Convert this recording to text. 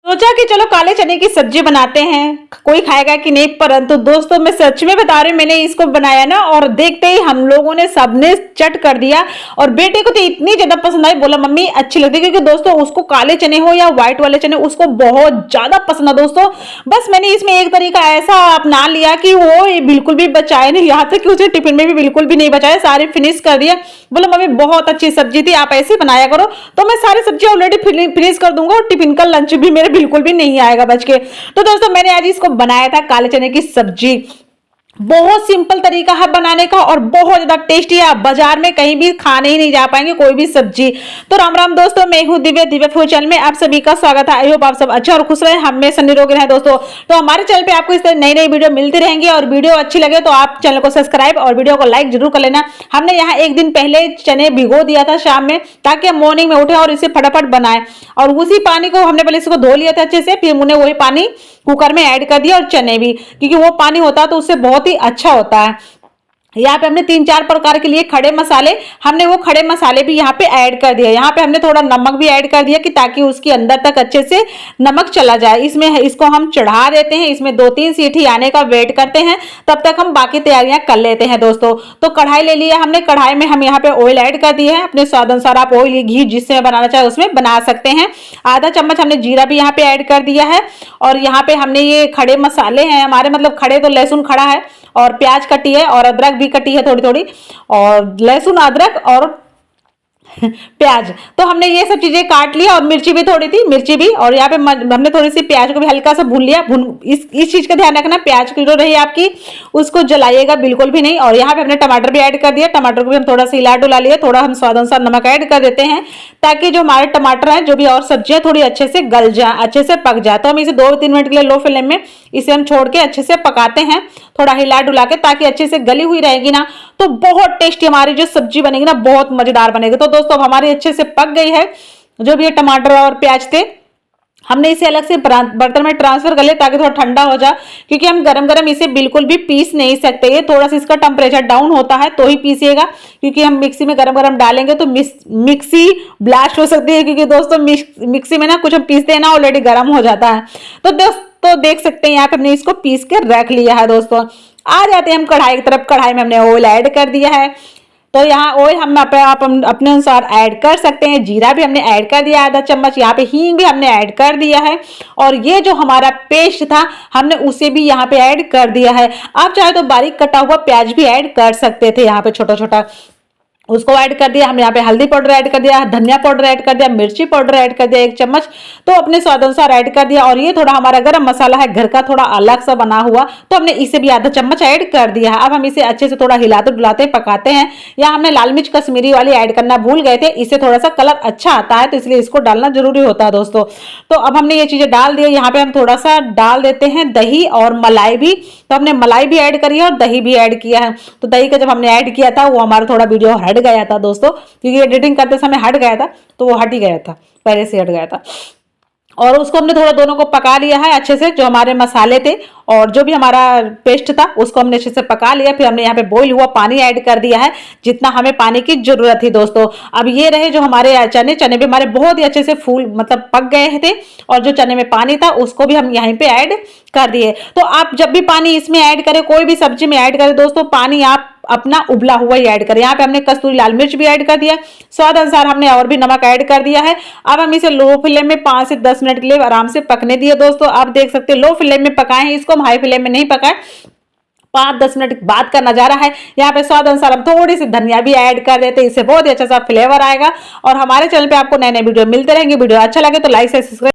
सोचा कि चलो काले चने की सब्जी बनाते हैं, कोई खाएगा कि नहीं, परंतु दोस्तों मैं सच में बता रही हूँ, मैंने इसको बनाया ना और देखते ही हम लोगों ने सबने चट कर दिया। और बेटे को तो इतनी ज्यादा पसंद आई, बोला मम्मी अच्छी लगती है, क्योंकि दोस्तों उसको काले चने हो या व्हाइट वाले चने उसको बहुत ज्यादा पसंद है दोस्तों। बस मैंने इसमें एक तरीका ऐसा अपना लिया कि वो बिल्कुल भी बचाए नहीं, यहाँ तक कि उसे टिफिन में भी बिल्कुल भी नहीं बचाया, सारे फिनिश कर दिया। बोला मम्मी बहुत अच्छी सब्जी थी, आप ऐसे बनाया करो। तो मैं सारी सब्जी ऑलरेडी फिनिश कर दूंगा और टिफिन का लंच भी मेरे बिल्कुल भी नहीं आएगा बच के। तो दोस्तों मैंने आज इसको बनाया था काले चने की सब्जी। बहुत सिंपल तरीका है बनाने का और बहुत ज्यादा टेस्टी है, आप बाजार में कहीं भी खाने ही नहीं जा पाएंगे कोई भी सब्जी। तो राम राम दोस्तों, मैं हूं दिव्या, दिव्या फूड चैनल में आप सभी का स्वागत है। आई होप आप सब अच्छे और खुश रहे, हमेशा निरोगी रहे दोस्तों। तो हमारे चैनल पे आपको इस तरह नई नई वीडियो मिलती रहेंगी और वीडियो अच्छी लगे तो आप चैनल को सब्सक्राइब और वीडियो को लाइक जरूर कर लेना। हमने यहाँ एक दिन पहले चने भिगो दिया था शाम में, ताकि हम मॉर्निंग में उठे और इसे फटाफट बनाए। और उसी पानी को हमने पहले इसको धो लिया था अच्छे से, फिर हमने वही पानी कुकर में ऐड कर दिया और चने भी, क्योंकि वो पानी होता है तो उससे बहुत ही अच्छा होता है। यहाँ पे हमने 3-4 प्रकार के लिए खड़े मसाले, हमने वो खड़े मसाले भी यहाँ पे ऐड कर दिया। यहाँ पे हमने थोड़ा नमक भी ऐड कर दिया कि ताकि उसके अंदर तक अच्छे से नमक चला जाए। इसमें इसको हम चढ़ा देते हैं, इसमें 2-3 सीटी आने का वेट करते हैं, तब तक हम बाकी तैयारियां कर लेते हैं दोस्तों। तो कढ़ाई ले लिया हमने, कढ़ाई में हम यहाँ पे ऑयल ऐड कर दिए है, अपने स्वाद अनुसार आप ऑयल घी जिससे बनाना चाहे उसमें बना सकते हैं। आधा चम्मच हमने जीरा भी यहाँ पे ऐड कर दिया है। और यहाँ पे हमने ये खड़े मसाले हैं हमारे, मतलब खड़े तो लहसुन खड़ा है और प्याज कटी है और अदरक भी कटी है थोड़ी थोड़ी, और लहसुन अदरक और प्याज, तो हमने ये सब चीजें काट लिया। और मिर्ची भी थोड़ी थी, मिर्ची भी, और यहाँ पे हमने थोड़ी सी प्याज को भी हल्का सा भून लिया। इस चीज का ध्यान रखना, प्याज की जो रही आपकी उसको जलाइएगा बिल्कुल भी नहीं। और यहाँ पे हमने टमाटर भी ऐड कर दिया, टमाटर को भी हम थोड़ा सा हिला डुला लिए, थोड़ा हम स्वाद अनुसार नमक ऐड कर देते हैं, ताकि जो हमारे टमाटर है जो भी और सब्जियां थोड़ी अच्छे से गल जाए, अच्छे से पक जाए। तो हम इसे 2-3 मिनट के लिए लो फ्लेम में इसे हम छोड़ के अच्छे से पकाते हैं, थोड़ा हिला डुला के, ताकि अच्छे से गली हुई रहेगी ना तो बहुत टेस्टी हमारी जो सब्जी बनेगी ना, बहुत मजेदार बनेगी। तो दोस्तों अब हमारी अच्छे से पक गई है जो भी ये टमाटर और प्याज थे, हमने इसे अलग से बर्तन में ट्रांसफर कर लिया ताकि थोड़ा ठंडा हो जाए, क्योंकि हम गरम गरम इसे बिल्कुल भी पीस नहीं सकते। ये थोड़ा सा इसका टेम्परेचर डाउन होता है तो ही पीसिएगा, क्योंकि हम मिक्सी में गरम गरम डालेंगे तो मिक्सी ब्लास्ट हो सकती है, क्योंकि दोस्तों मिक्सी में ना कुछ हम पीसते हैं ना ऑलरेडी गर्म हो जाता है। तो दोस्तों देख सकते हैं यहाँ पे हमने इसको पीस के रख लिया है। दोस्तों आ जाते हैं हम कढ़ाई की तरफ। कढ़ाई में हमने ऑयल ऐड कर दिया है, तो यहाँ ऑयल हम आप अपने अनुसार ऐड कर सकते हैं। जीरा भी हमने ऐड कर दिया आधा चम्मच, यहाँ पे हींग भी हमने ऐड कर दिया है। और ये जो हमारा पेस्ट था हमने उसे भी यहाँ पे ऐड कर दिया है। आप चाहे तो बारीक कटा हुआ प्याज भी ऐड कर सकते थे, यहाँ पे छोटा छोटा उसको ऐड कर दिया। हम यहाँ पे हल्दी पाउडर ऐड कर दिया, धनिया पाउडर ऐड कर दिया, मिर्ची पाउडर ऐड कर दिया 1 चम्मच, तो अपने स्वाद अनुसार ऐड कर दिया। और ये थोड़ा हमारा गरम मसाला है घर का, थोड़ा अलग सा बना हुआ, तो हमने इसे भी आधा चम्मच ऐड कर दिया है। अब हम इसे अच्छे से थोड़ा हिलाते डुलाते पकाते हैं। यहाँ हमने लाल मिर्च कश्मीरी वाली ऐड करना भूल गए थे, इससे थोड़ा सा कलर अच्छा आता है, तो इसलिए इसको डालना जरूरी होता है दोस्तों। तो अब हमने ये चीजें डाल दी। यहाँ पे हम थोड़ा सा डाल देते हैं दही और मलाई भी, तो हमने मलाई भी ऐड करी है और दही भी ऐड किया है। तो दही का जब हमने ऐड किया था वो हमारा थोड़ा वीडियो हट गया था दोस्तों, क्योंकि एडिटिंग करते समय हट गया था, तो वो हट ही गया था, पहले से हट गया था। और उसको हमने थोड़ा दोनों को पका लिया है अच्छे से, जो हमारे मसाले थे और जो भी हमारा पेस्ट था उसको हमने अच्छे से पका लिया। फिर हमने यहाँ पे बॉईल हुआ पानी ऐड कर दिया है, जितना हमें पानी की जरूरत थी दोस्तों। अब ये रहे जो हमारे चने भी हमारे बहुत ही अच्छे से फूल मतलब पक गए थे, और जो चने में पानी था उसको भी हम यहाँ पे ऐड कर दिए। तो आप जब भी पानी इसमें ऐड करें, कोई भी सब्जी में ऐड करें दोस्तों, पानी आप अपना उबला हुआ ही ऐड करें। यहाँ पे हमने कस्तूरी लाल मिर्च भी ऐड कर दिया, स्वाद अनुसार हमने और भी नमक ऐड कर दिया है। अब हम इसे लो फ्लेम में 5 से 10 मिनट के लिए आराम से पकने दिए दोस्तों। आप देख सकते हैं लो फ्लेम में पकाए हैं इसको, हम हाई फ्लेम में नहीं पकाए। 5-10 मिनट बाद का नजारा है। यहाँ पे स्वाद अनुसार हम थोड़ी सी धनिया भी ऐड कर देते हैं, इससे बहुत ही अच्छा सा फ्लेवर आएगा। और हमारे चैनल पे आपको नए नए वीडियो मिलते रहेंगे। वीडियो अच्छा लगे तो लाइक से सब्सक्राइब